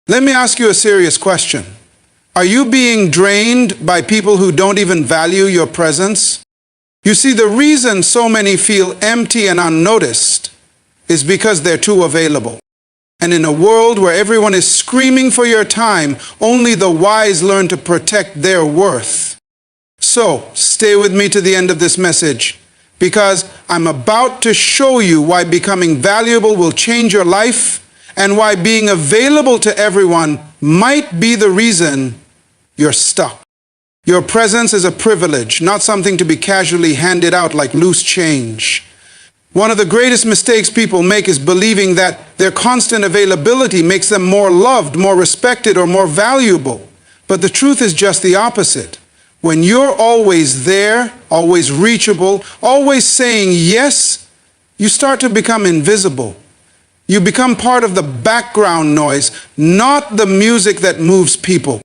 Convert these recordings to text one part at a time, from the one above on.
Let me ask you a serious question. Are you being drained by people who don't even value your presence? You see, the reason so many feel empty and unnoticed is because they're too available. And in a world where everyone is screaming for your time, only the wise learn to protect their worth. So, stay with me to the end of this message, because I'm about to show you why becoming valuable will change your life, and why being available to everyone might be the reason you're stuck. Your presence is a privilege, not something to be casually handed out like loose change. One of the greatest mistakes people make is believing that their constant availability makes them more loved, more respected, or more valuable. But the truth is just the opposite. When you're always there, always reachable, always saying yes, you start to become invisible. You become part of the background noise, not the music that moves people.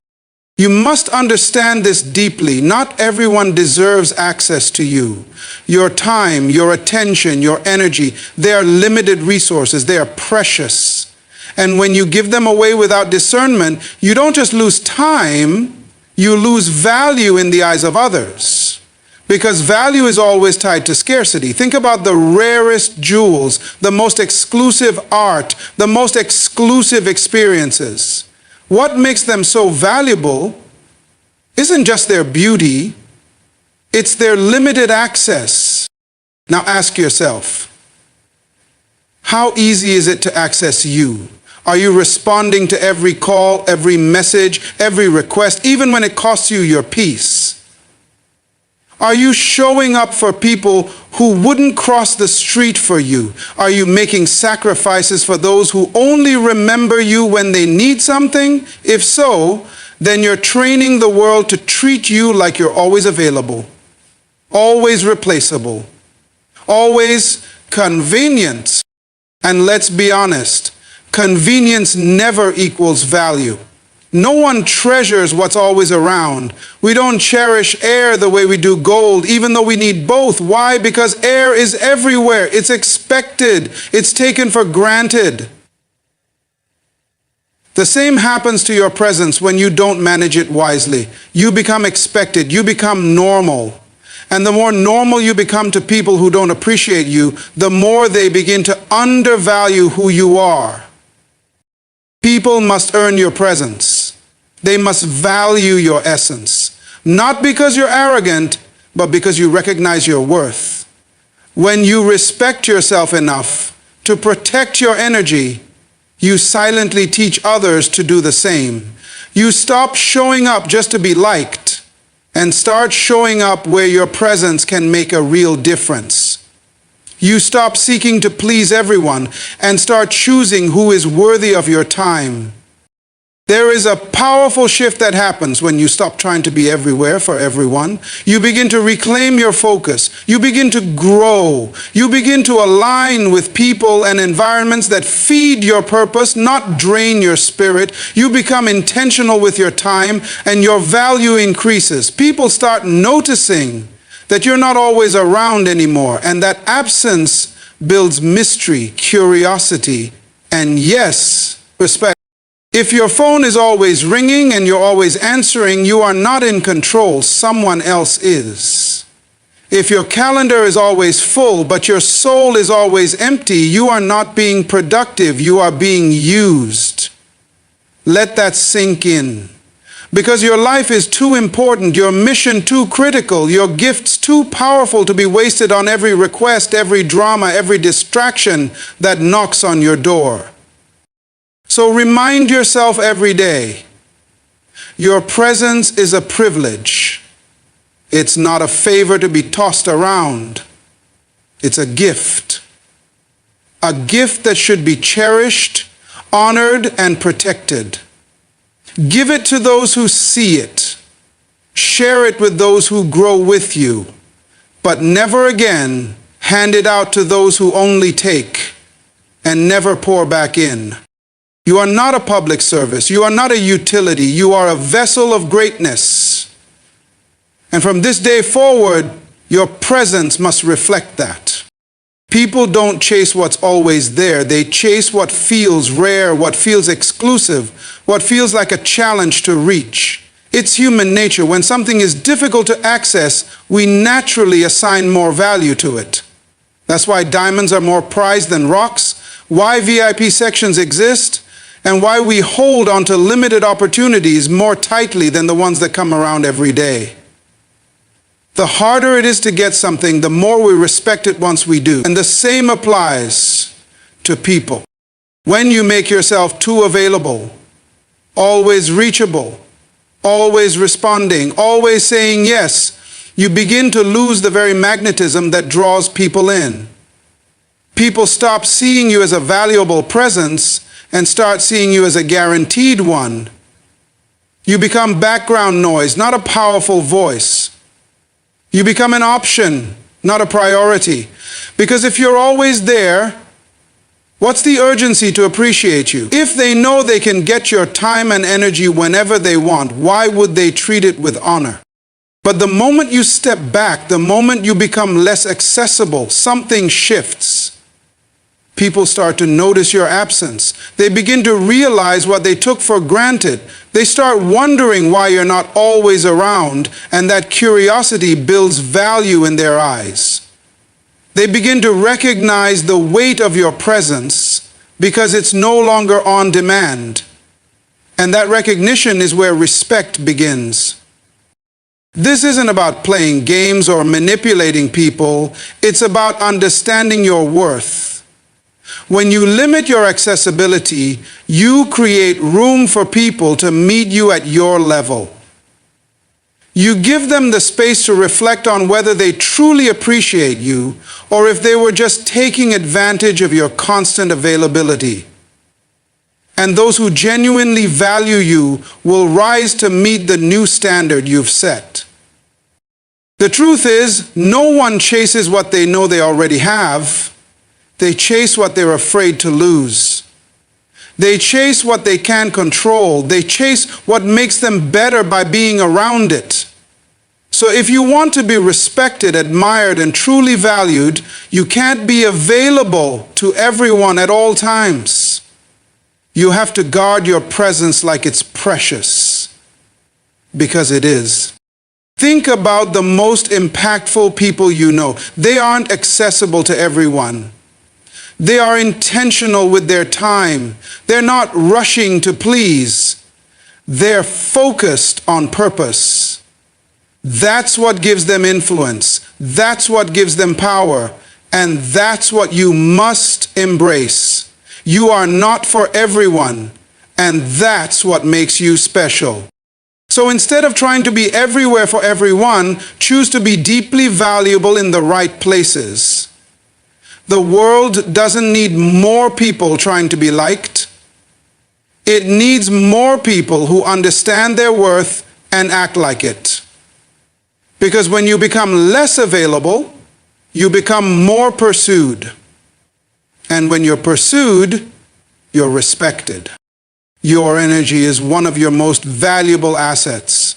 You must understand this deeply. Not everyone deserves access to you. Your time, your attention, your energy, they are limited resources. They are precious. And when you give them away without discernment, you don't just lose time, you lose value in the eyes of others. Because value is always tied to scarcity. Think about the rarest jewels, the most exclusive art, the most exclusive experiences. What makes them so valuable isn't just their beauty, it's their limited access. Now ask yourself, how easy is it to access you? Are you responding to every call, every message, every request, even when it costs you your peace? Are you showing up for people who wouldn't cross the street for you? Are you making sacrifices for those who only remember you when they need something? If so, then you're training the world to treat you like you're always available, always replaceable, always convenient. And let's be honest, convenience never equals value. No one treasures what's always around. We don't cherish air the way we do gold, even though we need both. Why? Because air is everywhere. It's expected. It's taken for granted. The same happens to your presence when you don't manage it wisely. You become expected. You become normal. And the more normal you become to people who don't appreciate you, the more they begin to undervalue who you are. People must earn your presence. They must value your essence. Not because you're arrogant, but because you recognize your worth. When you respect yourself enough to protect your energy, you silently teach others to do the same. You stop showing up just to be liked and start showing up where your presence can make a real difference. You stop seeking to please everyone and start choosing who is worthy of your time. There is a powerful shift that happens when you stop trying to be everywhere for everyone. You begin to reclaim your focus. You begin to grow. You begin to align with people and environments that feed your purpose, not drain your spirit. You become intentional with your time and your value increases. People start noticing that you're not always around anymore, and that absence builds mystery, curiosity, and yes, respect. If your phone is always ringing and you're always answering, you are not in control, someone else is. If your calendar is always full, but your soul is always empty, you are not being productive, you are being used. Let that sink in. Because your life is too important, your mission too critical, your gifts too powerful to be wasted on every request, every drama, every distraction that knocks on your door. So remind yourself every day, your presence is a privilege. It's not a favor to be tossed around. It's a gift. A gift that should be cherished, honored, and protected. Give it to those who see it. Share it with those who grow with you. But never again hand it out to those who only take and never pour back in. You are not a public service. You are not a utility. You are a vessel of greatness. And from this day forward, your presence must reflect that. People don't chase what's always there. They chase what feels rare, what feels exclusive, what feels like a challenge to reach. It's human nature. When something is difficult to access, we naturally assign more value to it. That's why diamonds are more prized than rocks, why VIP sections exist, and why we hold onto limited opportunities more tightly than the ones that come around every day. The harder it is to get something, the more we respect it once we do. And the same applies to people. When you make yourself too available, always reachable, always responding, always saying yes, you begin to lose the very magnetism that draws people in. People stop seeing you as a valuable presence and start seeing you as a guaranteed one. You become background noise, not a powerful voice. You become an option, not a priority. Because if you're always there, what's the urgency to appreciate you? If they know they can get your time and energy whenever they want, why would they treat it with honor? But the moment you step back, the moment you become less accessible, something shifts. People start to notice your absence. They begin to realize what they took for granted. They start wondering why you're not always around, and that curiosity builds value in their eyes. They begin to recognize the weight of your presence because it's no longer on demand. And that recognition is where respect begins. This isn't about playing games or manipulating people. It's about understanding your worth. When you limit your accessibility, you create room for people to meet you at your level. You give them the space to reflect on whether they truly appreciate you or if they were just taking advantage of your constant availability. And those who genuinely value you will rise to meet the new standard you've set. The truth is, no one chases what they know they already have. They chase what they're afraid to lose. They chase what they can't control. They chase what makes them better by being around it. So if you want to be respected, admired, and truly valued, you can't be available to everyone at all times. You have to guard your presence like it's precious, because it is. Think about the most impactful people you know. They aren't accessible to everyone. They are intentional with their time. They're not rushing to please. They're focused on purpose. That's what gives them influence. That's what gives them power. And that's what you must embrace. You are not for everyone, and that's what makes you special. So instead of trying to be everywhere for everyone, choose to be deeply valuable in the right places. The world doesn't need more people trying to be liked. It needs more people who understand their worth and act like it. Because when you become less available, you become more pursued. And when you're pursued, you're respected. Your energy is one of your most valuable assets.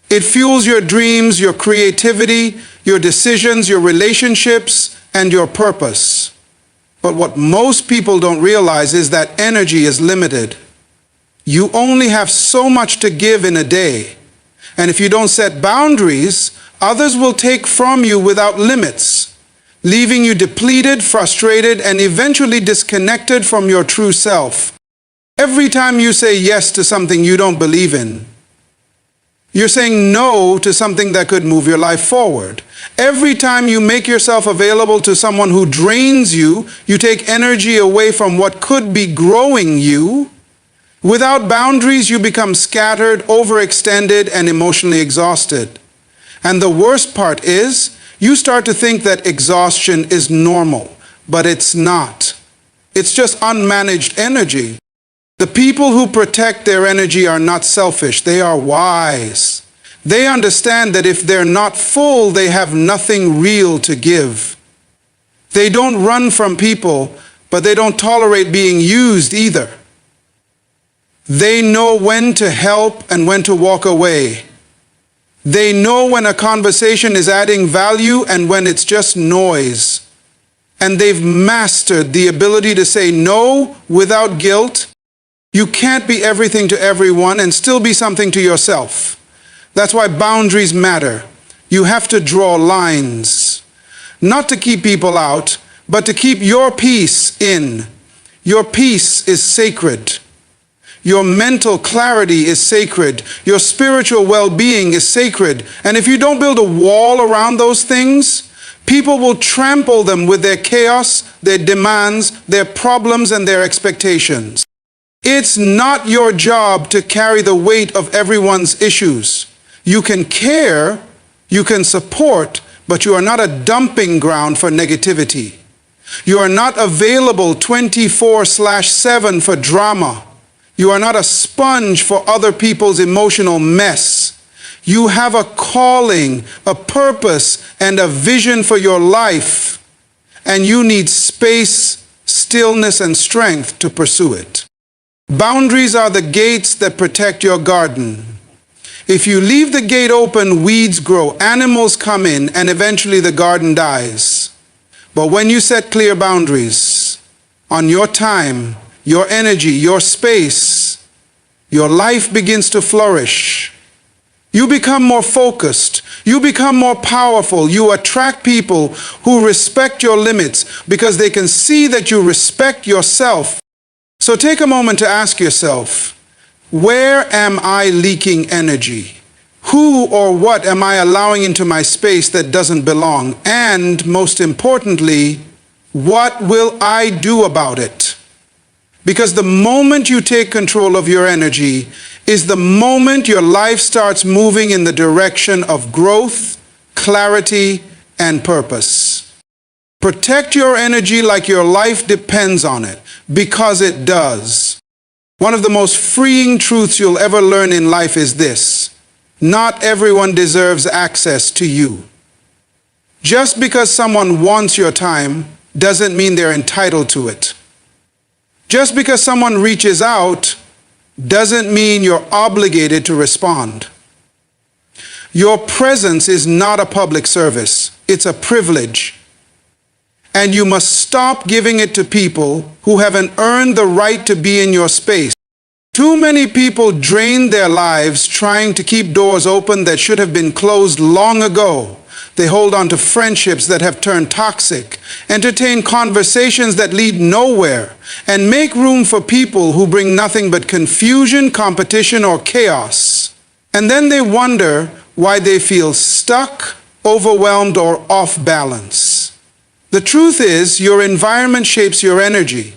It fuels your dreams, your creativity, your decisions, your relationships, and your purpose. But what most people don't realize is that energy is limited. You only have so much to give in a day. And if you don't set boundaries, others will take from you without limits, leaving you depleted, frustrated, and eventually disconnected from your true self. Every time you say yes to something you don't believe in, you're saying no to something that could move your life forward. Every time you make yourself available to someone who drains you, you take energy away from what could be growing you. Without boundaries, you become scattered, overextended, and emotionally exhausted. And the worst part is, you start to think that exhaustion is normal, but it's not. It's just unmanaged energy. The people who protect their energy are not selfish, they are wise. They understand that if they're not full, they have nothing real to give. They don't run from people, but they don't tolerate being used either. They know when to help and when to walk away. They know when a conversation is adding value and when it's just noise. and they've mastered the ability to say no without guilt. You can't be everything to everyone and still be something to yourself. That's why boundaries matter. You have to draw lines, not to keep people out, but to keep your peace in. Your peace is sacred. Your mental clarity is sacred. Your spiritual well-being is sacred. And if you don't build a wall around those things, people will trample them with their chaos, their demands, their problems, and their expectations. It's not your job to carry the weight of everyone's issues. You can care, you can support, but you are not a dumping ground for negativity. You are not available 24/7 for drama. You are not a sponge for other people's emotional mess. You have a calling, a purpose, and a vision for your life, and you need space, stillness, and strength to pursue it. Boundaries are the gates that protect your garden. If you leave the gate open, weeds grow, animals come in, and eventually the garden dies. But when you set clear boundaries on your time, your energy, your space, your life begins to flourish. You become more focused. You become more powerful. You attract people who respect your limits because they can see that you respect yourself. So take a moment to ask yourself, where am I leaking energy? Who or what am I allowing into my space that doesn't belong? And most importantly, what will I do about it? Because the moment you take control of your energy is the moment your life starts moving in the direction of growth, clarity, and purpose. Protect your energy like your life depends on it, because it does. One of the most freeing truths you'll ever learn in life is this: not everyone deserves access to you. Just because someone wants your time doesn't mean they're entitled to it. Just because someone reaches out doesn't mean you're obligated to respond. Your presence is not a public service, it's a privilege. And you must stop giving it to people who haven't earned the right to be in your space. Too many people drain their lives trying to keep doors open that should have been closed long ago. They hold on to friendships that have turned toxic, entertain conversations that lead nowhere, and make room for people who bring nothing but confusion, competition, or chaos. And then they wonder why they feel stuck, overwhelmed, or off balance. The truth is, your environment shapes your energy.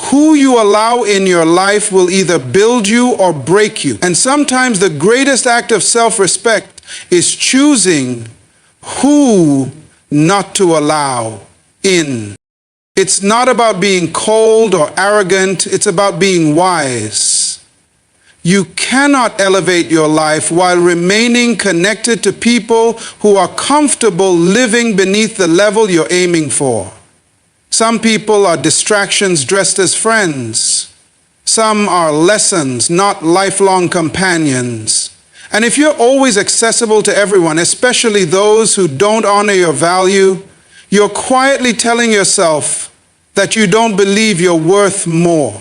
Who you allow in your life will either build you or break you. And sometimes the greatest act of self-respect is choosing who not to allow in. It's not about being cold or arrogant, it's about being wise. You cannot elevate your life while remaining connected to people who are comfortable living beneath the level you're aiming for. Some people are distractions dressed as friends. Some are lessons, not lifelong companions. And if you're always accessible to everyone, especially those who don't honor your value, you're quietly telling yourself that you don't believe you're worth more.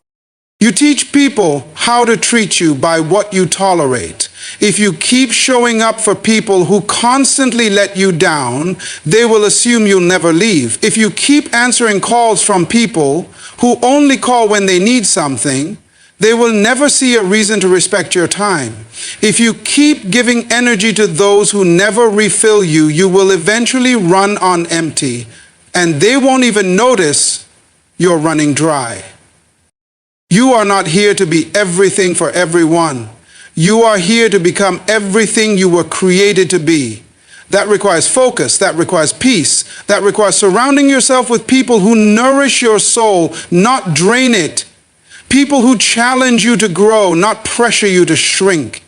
You teach people how to treat you by what you tolerate. If you keep showing up for people who constantly let you down, they will assume you'll never leave. If you keep answering calls from people who only call when they need something, they will never see a reason to respect your time. If you keep giving energy to those who never refill you, you will eventually run on empty, and they won't even notice you're running dry. You are not here to be everything for everyone. You are here to become everything you were created to be. That requires focus, that requires peace, that requires surrounding yourself with people who nourish your soul, not drain it. People who challenge you to grow, not pressure you to shrink.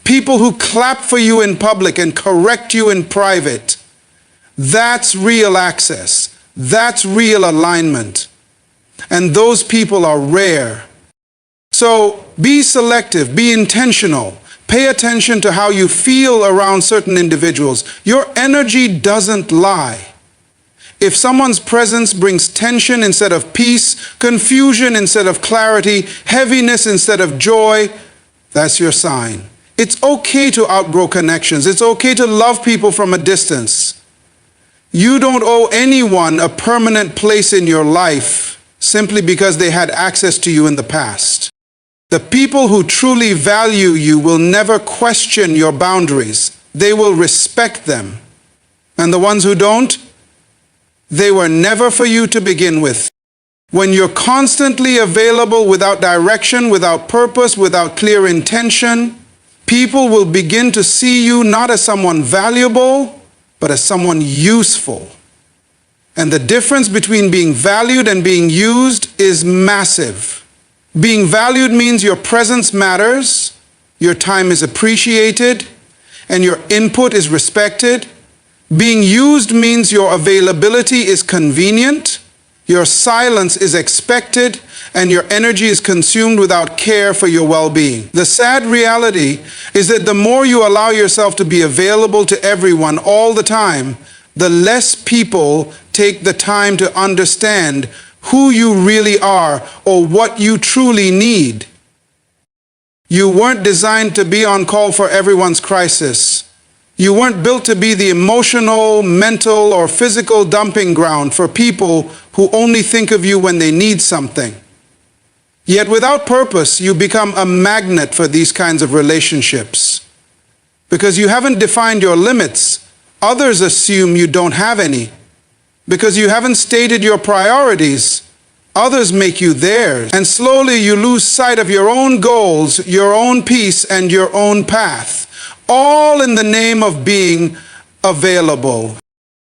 People who clap for you in public and correct you in private. That's real access. That's real alignment. And those people are rare. So be selective, be intentional. Pay attention to how you feel around certain individuals. Your energy doesn't lie. If someone's presence brings tension instead of peace, confusion instead of clarity, heaviness instead of joy, that's your sign. It's okay to outgrow connections. It's okay to love people from a distance. You don't owe anyone a permanent place in your life simply because they had access to you in the past. The people who truly value you will never question your boundaries. They will respect them. And the ones who don't, they were never for you to begin with. When you're constantly available without direction, without purpose, without clear intention, people will begin to see you not as someone valuable, but as someone useful. And the difference between being valued and being used is massive. Being valued means your presence matters, your time is appreciated, and your input is respected. Being used means your availability is convenient, your silence is expected, and your energy is consumed without care for your well-being. The sad reality is that the more you allow yourself to be available to everyone all the time, the less people take the time to understand who you really are or what you truly need. You weren't designed to be on call for everyone's crisis. You weren't built to be the emotional, mental, or physical dumping ground for people who only think of you when they need something. Yet without purpose, you become a magnet for these kinds of relationships. Because you haven't defined your limits, others assume you don't have any. Because you haven't stated your priorities, others make you theirs. And slowly you lose sight of your own goals, your own peace, and your own path. All in the name of being available.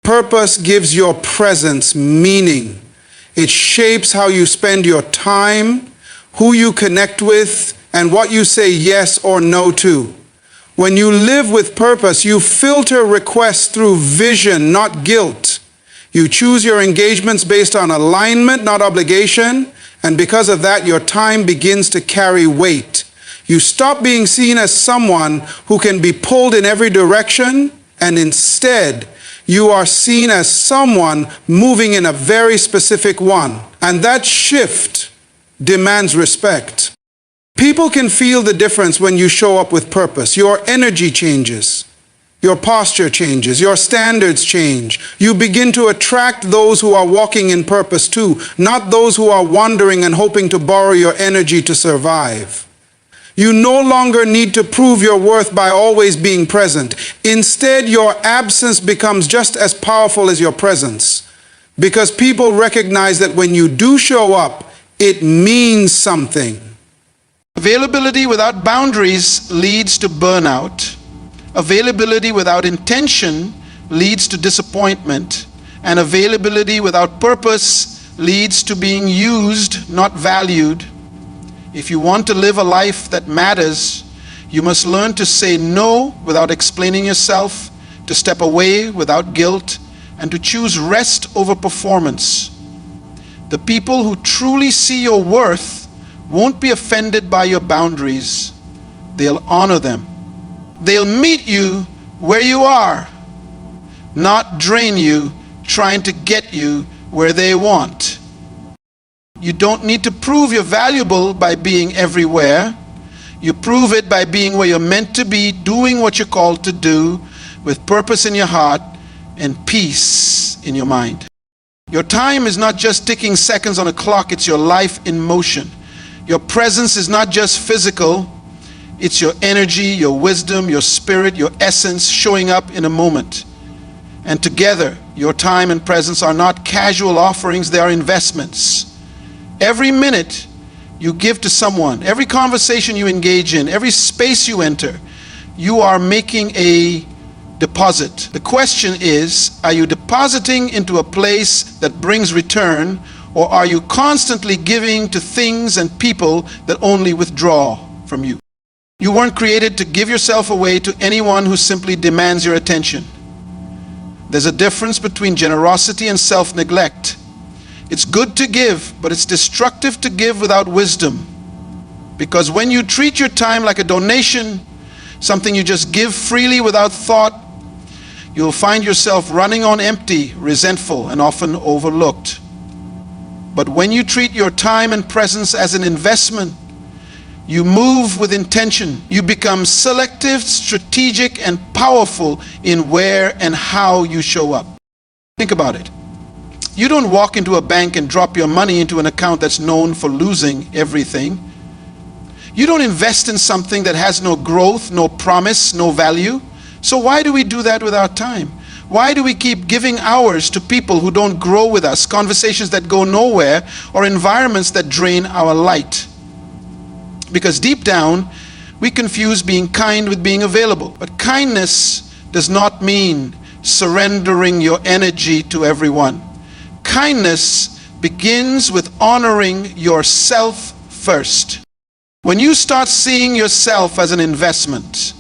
Purpose gives your presence meaning. It shapes how you spend your time, who you connect with, and what you say yes or no to. When you live with purpose, you filter requests through vision, not guilt. You choose your engagements based on alignment, not obligation, and because of that, your time begins to carry weight. You stop being seen as someone who can be pulled in every direction, and instead, you are seen as someone moving in a very specific one. And that shift demands respect. People can feel the difference when you show up with purpose. Your energy changes. Your posture changes. Your standards change. You begin to attract those who are walking in purpose too, not those who are wandering and hoping to borrow your energy to survive. You no longer need to prove your worth by always being present. Instead, your absence becomes just as powerful as your presence, because people recognize that when you do show up, it means something. Availability without boundaries leads to burnout. Availability without intention leads to disappointment. And availability without purpose leads to being used, not valued. If you want to live a life that matters, you must learn to say no without explaining yourself, to step away without guilt, and to choose rest over performance. The people who truly see your worth won't be offended by your boundaries. They'll honor them. They'll meet you where you are, not drain you, trying to get you where they want. You don't need to prove you're valuable by being everywhere. You prove it by being where you're meant to be, doing what you're called to do, with purpose in your heart and peace in your mind. Your time is not just ticking seconds on a clock, it's your life in motion. Your presence is not just physical, it's your energy, your wisdom, your spirit, your essence showing up in a moment. And together, your time and presence are not casual offerings, they are investments. Every minute you give to someone, every conversation you engage in, every space you enter, you are making a deposit. The question is, are you depositing into a place that brings return, or are you constantly giving to things and people that only withdraw from you? You weren't created to give yourself away to anyone who simply demands your attention. There's a difference between generosity and self-neglect. It's good to give, but it's destructive to give without wisdom. Because when you treat your time like a donation, something you just give freely without thought, you'll find yourself running on empty, resentful, and often overlooked. But when you treat your time and presence as an investment, you move with intention. You become selective, strategic, and powerful in where and how you show up. Think about it. You don't walk into a bank and drop your money into an account that's known for losing everything. You don't invest in something that has no growth, no promise, no value. So why do we do that with our time? Why do we keep giving hours to people who don't grow with us, conversations that go nowhere, or environments that drain our light? Because deep down, we confuse being kind with being available. But kindness does not mean surrendering your energy to everyone. Kindness begins with honoring yourself first. When you start seeing yourself as an investment,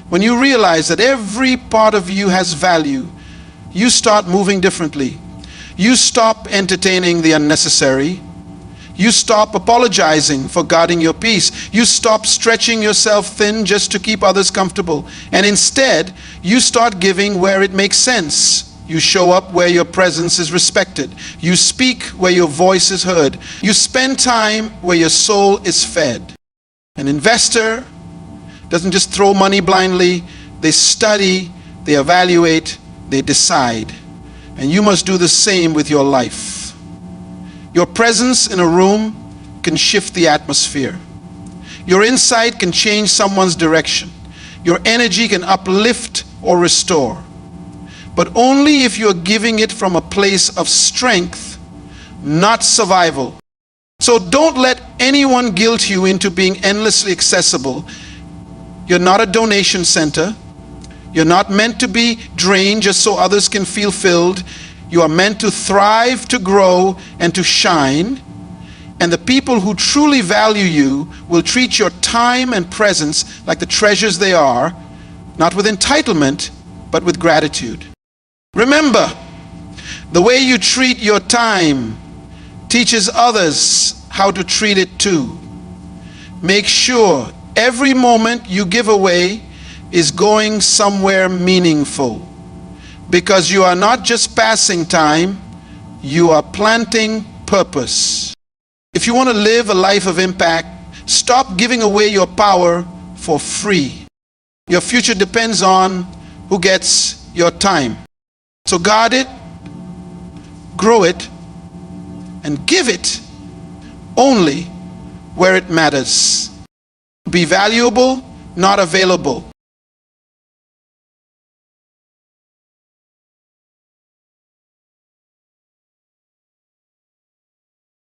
when you realize that every part of you has value, you start moving differently. You stop entertaining the unnecessary. You stop apologizing for guarding your peace. You stop stretching yourself thin just to keep others comfortable. And instead, you start giving where it makes sense. You show up where your presence is respected. You speak where your voice is heard. You spend time where your soul is fed. An investor doesn't just throw money blindly. They study, they evaluate, they decide. And you must do the same with your life. Your presence in a room can shift the atmosphere. Your insight can change someone's direction. Your energy can uplift or restore. But only if you're giving it from a place of strength, not survival. So don't let anyone guilt you into being endlessly accessible. You're not a donation center. You're not meant to be drained just so others can feel filled. You are meant to thrive, to grow, and to shine. And the people who truly value you will treat your time and presence like the treasures they are, not with entitlement, but with gratitude. Remember, the way you treat your time teaches others how to treat it too. Make sure every moment you give away is going somewhere meaningful. Because you are not just passing time, you are planting purpose. If you want to live a life of impact, stop giving away your power for free. Your future depends on who gets your time. So guard it, grow it, and give it only where it matters. Be valuable, not available.